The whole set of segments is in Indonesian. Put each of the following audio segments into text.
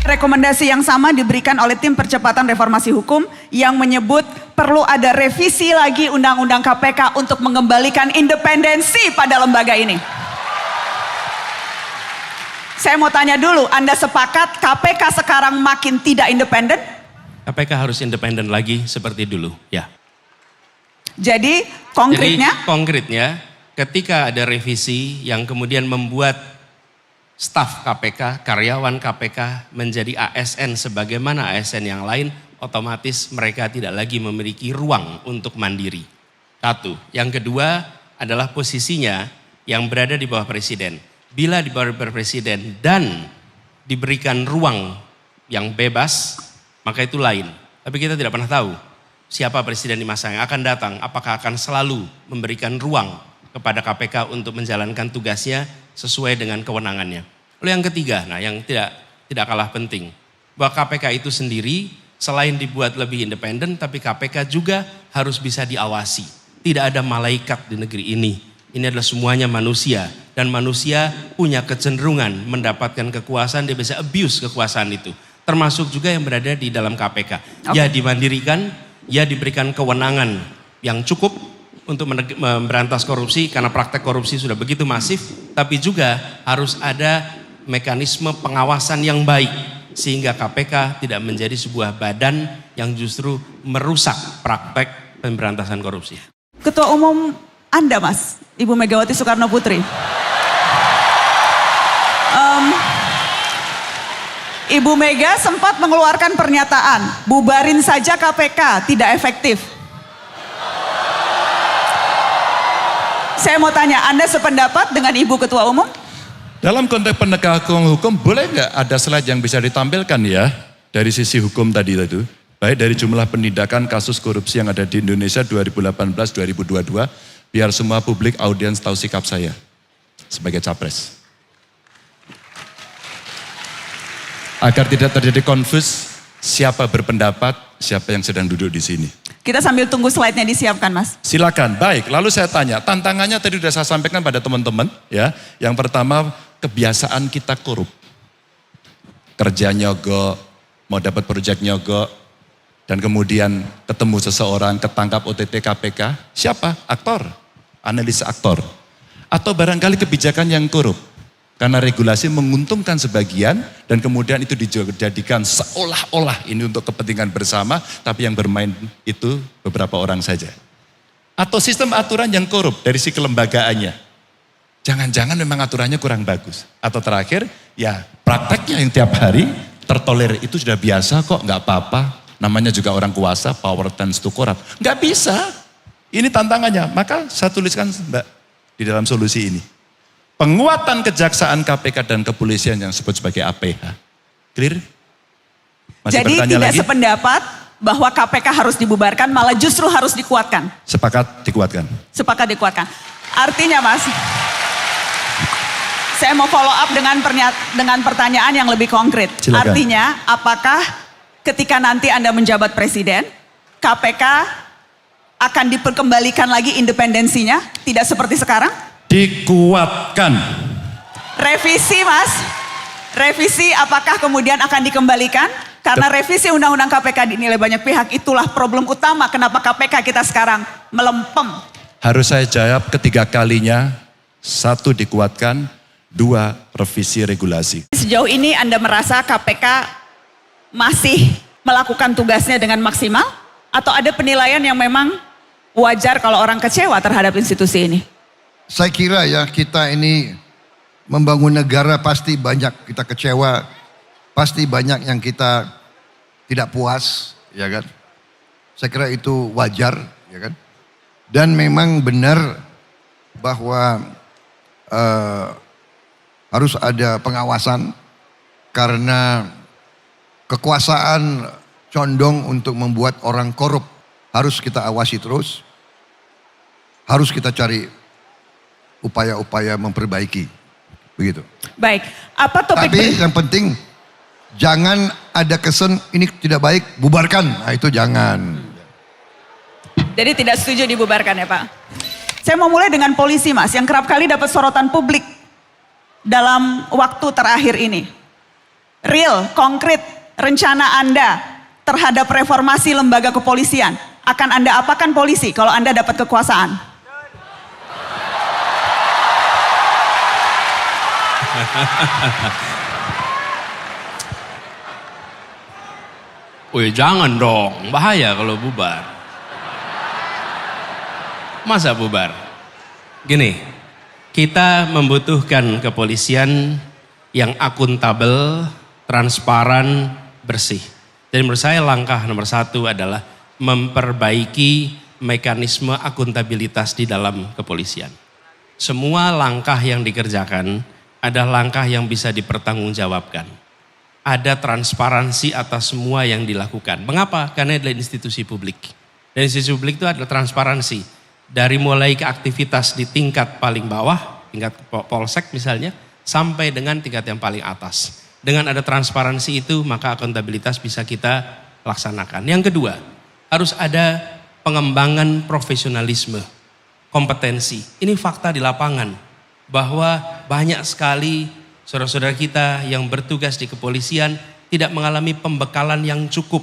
Rekomendasi yang sama diberikan oleh tim percepatan reformasi hukum yang menyebut perlu ada revisi lagi undang-undang KPK untuk mengembalikan independensi pada lembaga ini. Saya mau tanya dulu, Anda sepakat KPK sekarang makin tidak independen? KPK harus independen lagi seperti dulu, ya. Jadi konkretnya ketika ada revisi yang kemudian membuat staf KPK, karyawan KPK menjadi ASN sebagaimana ASN yang lain, otomatis mereka tidak lagi memiliki ruang untuk mandiri. Satu. Yang kedua adalah posisinya yang berada di bawah presiden. Bila di bawah presiden dan diberikan ruang yang bebas, maka itu lain. Tapi kita tidak pernah tahu siapa presiden di masa yang akan datang. Apakah akan selalu memberikan ruang kepada KPK untuk menjalankan tugasnya sesuai dengan kewenangannya. Lalu yang ketiga, nah yang tidak kalah penting, bahwa KPK itu sendiri selain dibuat lebih independen, tapi KPK juga harus bisa diawasi. Tidak ada malaikat di negeri ini. Ini adalah semuanya manusia, dan manusia punya kecenderungan mendapatkan kekuasaan, dia bisa abuse kekuasaan itu. Termasuk juga yang berada di dalam KPK. Ya dimandirikan, ya diberikan kewenangan yang cukup untuk memberantas korupsi karena praktek korupsi sudah begitu masif, tapi juga harus ada mekanisme pengawasan yang baik sehingga KPK tidak menjadi sebuah badan yang justru merusak praktek pemberantasan korupsi. Ketua Umum Anda, Mas, Ibu Megawati Soekarno Putri. Ibu Mega sempat mengeluarkan pernyataan, bubarin saja KPK, tidak efektif. Saya mau tanya, Anda sependapat dengan Ibu Ketua Umum? Dalam konteks penegakan hukum, boleh nggak ada slide yang bisa ditampilkan ya, dari sisi hukum tadi itu, baik dari jumlah penindakan kasus korupsi yang ada di Indonesia 2018-2022, biar semua publik audiens tahu sikap saya sebagai capres. Agar tidak terjadi konfus siapa berpendapat, siapa yang sedang duduk di sini. Kita sambil tunggu slide-nya disiapkan, Mas. Silakan. Baik, lalu saya tanya, tantangannya tadi sudah saya sampaikan pada teman-teman ya. Yang pertama, kebiasaan kita korup. Kerja nyogok, mau dapat proyek nyogok, dan kemudian ketemu seseorang, ketangkap OTT KPK, siapa? Aktor, analis aktor. Atau barangkali kebijakan yang korup. Karena regulasi menguntungkan sebagian dan kemudian itu dijadikan seolah-olah ini untuk kepentingan bersama, tapi yang bermain itu beberapa orang saja. Atau sistem aturan yang korup dari si kelembagaannya. Jangan-jangan memang aturannya kurang bagus. Atau terakhir, ya prakteknya yang tiap hari tertolerir itu sudah biasa kok, nggak apa-apa. Namanya juga orang kuasa, power tends to corrupt. Nggak bisa. Ini tantangannya. Maka saya tuliskan Mbak di dalam solusi ini. Penguatan kejaksaan KPK dan kepolisian yang disebut sebagai APH. Clear? Masih jadi tidak lagi? Sependapat bahwa KPK harus dibubarkan, malah justru harus dikuatkan. Sepakat dikuatkan. Sepakat dikuatkan. Artinya, Mas, saya mau follow up dengan pertanyaan yang lebih konkret. Silakan. Artinya, apakah ketika nanti Anda menjabat presiden, KPK akan diperkembalikan lagi independensinya, tidak seperti sekarang? Dikuatkan. Revisi, Mas. Revisi apakah kemudian akan dikembalikan? Karena revisi undang-undang KPK dinilai banyak pihak, itulah problem utama kenapa KPK kita sekarang melempem. Harus saya jawab ketiga kalinya. Satu, dikuatkan. Dua, revisi regulasi. Sejauh ini Anda merasa KPK masih melakukan tugasnya dengan maksimal? Atau ada penilaian yang memang wajar kalau orang kecewa terhadap institusi ini? Saya kira ya kita ini membangun negara pasti banyak kita kecewa, pasti banyak yang kita tidak puas, ya kan? Saya kira itu wajar, ya kan? Dan memang benar bahwa harus ada pengawasan karena kekuasaan condong untuk membuat orang korup. Harus kita awasi terus, harus kita cari upaya-upaya memperbaiki, begitu. Baik, apa topik? Tapi yang penting jangan ada kesan ini tidak baik, bubarkan. Nah itu jangan. Jadi tidak setuju dibubarkan ya Pak? Saya mau mulai dengan polisi, Mas, yang kerap kali dapat sorotan publik dalam waktu terakhir ini. real, konkret rencana Anda terhadap reformasi lembaga kepolisian. Akan Anda apakan polisi kalau Anda dapat kekuasaan? Wih, jangan dong, bahaya kalau bubar. Masa bubar? Gini, kita membutuhkan kepolisian yang akuntabel, transparan, bersih. Jadi menurut saya langkah nomor 1 adalah memperbaiki mekanisme akuntabilitas di dalam kepolisian. Semua langkah yang dikerjakan adalah langkah yang bisa dipertanggungjawabkan. Ada transparansi atas semua yang dilakukan. Mengapa? Karena adalah institusi publik. Dan institusi publik itu adalah transparansi. Dari mulai ke aktivitas di tingkat paling bawah, tingkat polsek misalnya, sampai dengan tingkat yang paling atas. Dengan ada transparansi itu, maka akuntabilitas bisa kita laksanakan. Yang kedua, harus ada pengembangan profesionalisme, kompetensi. Ini fakta di lapangan, bahwa banyak sekali saudara-saudara kita yang bertugas di kepolisian tidak mengalami pembekalan yang cukup.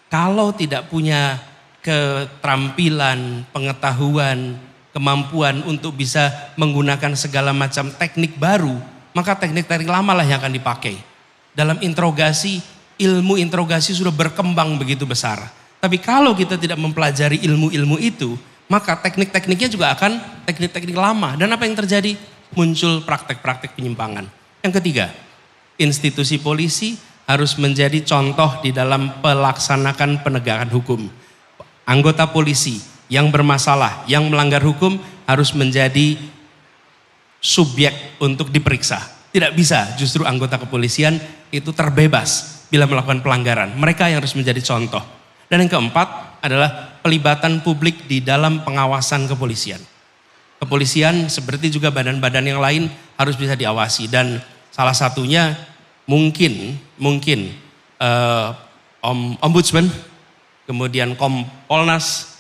Kalau tidak punya keterampilan, pengetahuan, kemampuan untuk bisa menggunakan segala macam teknik baru, maka teknik-teknik lama lah yang akan dipakai. Dalam interogasi, ilmu interogasi sudah berkembang begitu besar. Tapi kalau kita tidak mempelajari ilmu-ilmu itu, maka teknik-tekniknya juga akan teknik-teknik lama. Dan apa yang terjadi? Muncul praktek-praktek penyimpangan. Yang ketiga, institusi polisi harus menjadi contoh di dalam pelaksanakan penegakan hukum. Anggota polisi yang bermasalah, yang melanggar hukum harus menjadi subjek untuk diperiksa. Tidak bisa justru anggota kepolisian itu terbebas bila melakukan pelanggaran. Mereka yang harus menjadi contoh. Dan yang keempat adalah pelibatan publik di dalam pengawasan kepolisian. Kepolisian seperti juga badan-badan yang lain harus bisa diawasi. Dan salah satunya mungkin Ombudsman, kemudian Kompolnas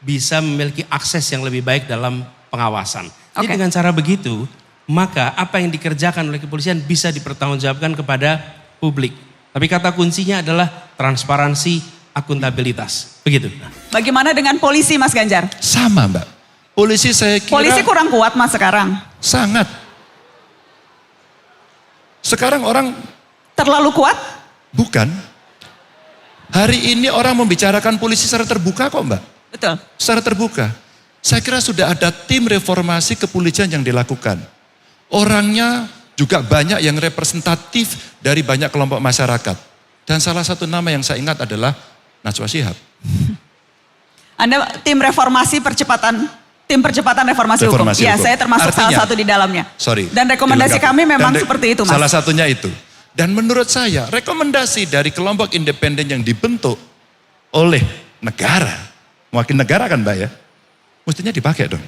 bisa memiliki akses yang lebih baik dalam pengawasan. Jadi dengan cara begitu, maka apa yang dikerjakan oleh kepolisian bisa dipertanggungjawabkan kepada publik. Tapi kata kuncinya adalah transparansi, akuntabilitas. Begitu. Bagaimana dengan polisi, Mas Ganjar? Sama, Mbak. Polisi saya kira Polisi kurang kuat, Mas, sekarang. sangat. Sekarang orang Terlalu kuat? bukan. Hari ini orang membicarakan polisi secara terbuka kok, Mbak. Betul. Secara terbuka. Saya kira sudah ada tim reformasi kepolisian yang dilakukan. Orangnya juga banyak yang representatif dari banyak kelompok masyarakat. Dan salah satu nama yang saya ingat adalah Najwa Shihab. Anda tim reformasi tim percepatan reformasi hukum. Reformasi Ya, hukum. saya termasuk salah Artinya, satu di dalamnya. Sorry. Dan rekomendasi dilengkapi. kami memang Dan seperti itu, Mas. Salah satunya itu. Dan menurut saya rekomendasi dari kelompok independen yang dibentuk oleh negara, mewakili negara kan Mbak ya, mestinya dipakai dong.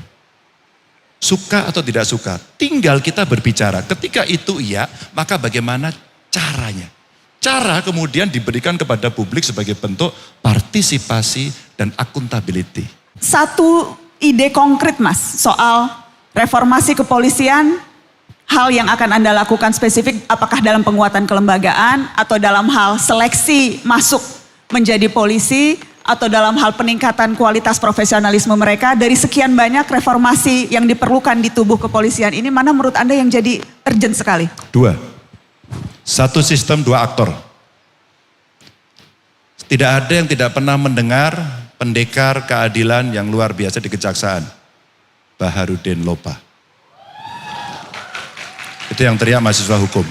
Suka atau tidak suka, tinggal kita berbicara. Ketika itu iya, maka bagaimana caranya? Cara kemudian diberikan kepada publik sebagai bentuk partisipasi dan akuntability. Satu ide konkret, Mas, soal reformasi kepolisian, hal yang akan Anda lakukan spesifik, apakah dalam penguatan kelembagaan atau dalam hal seleksi masuk menjadi polisi atau dalam hal peningkatan kualitas profesionalisme mereka. Dari sekian banyak reformasi yang diperlukan di tubuh kepolisian ini, mana menurut Anda yang jadi urgent sekali? 2. Satu sistem, 2 aktor. Tidak ada yang tidak pernah mendengar pendekar keadilan yang luar biasa di Kejaksaan. Baharudin Lopa. Itu yang teriak mahasiswa hukum.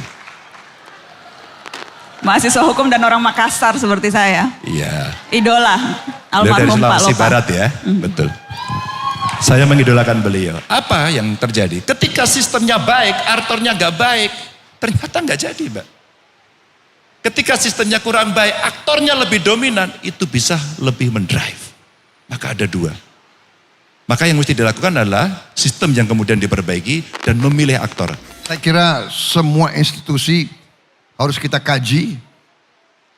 Mahasiswa hukum dan orang Makassar seperti saya. Iya. Idola Beliau dari almarhum Pak Sulawesi Lopa. Barat ya, betul. Saya mengidolakan beliau. Apa yang terjadi? Ketika sistemnya baik, aktornya gak baik, ternyata gak jadi, Mbak. Ketika sistemnya kurang baik, aktornya lebih dominan, itu bisa lebih mendrive. Maka ada 2. Maka yang mesti dilakukan adalah sistem yang kemudian diperbaiki dan memilih aktor. Saya kira semua institusi harus kita kaji.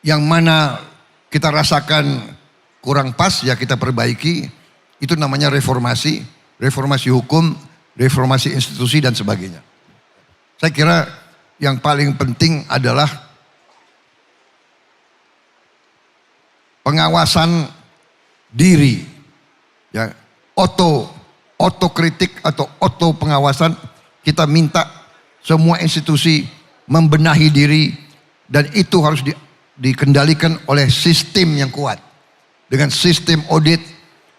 Yang mana kita rasakan kurang pas ya kita perbaiki. Itu namanya reformasi. Reformasi hukum, reformasi institusi dan sebagainya. Saya kira yang paling penting adalah pengawasan diri, ya, otokritik atau oto pengawasan. Kita minta semua institusi membenahi diri dan itu harus dikendalikan oleh sistem yang kuat. Dengan sistem audit,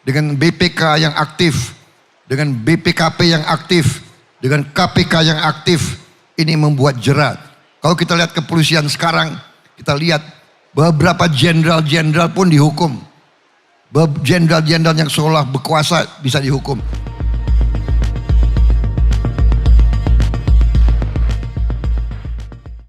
dengan BPK yang aktif, dengan BPKP yang aktif, dengan KPK yang aktif, ini membuat jerat. Kalau kita lihat kepolisian sekarang, kita lihat beberapa jenderal-jenderal pun dihukum. Jenderal-jenderal yang seolah berkuasa bisa dihukum.